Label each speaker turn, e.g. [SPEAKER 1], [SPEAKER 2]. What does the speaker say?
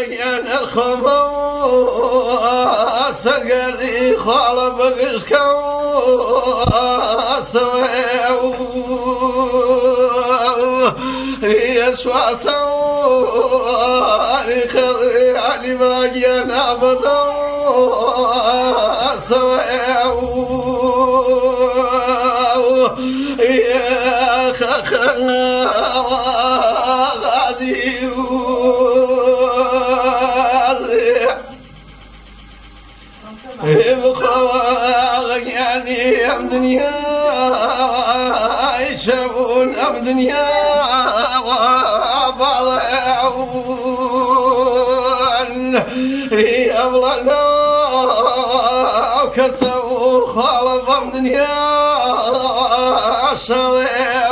[SPEAKER 1] غيان الخماس سرقري خالب قشكاس هي سواتاني خذي علي باقي نابضا يا خخنا غازي بخواغ يعني أم دنيا يشبون أم دنيا وبعضهم يبلنا وكسبوا خالف أم دنيا الشريع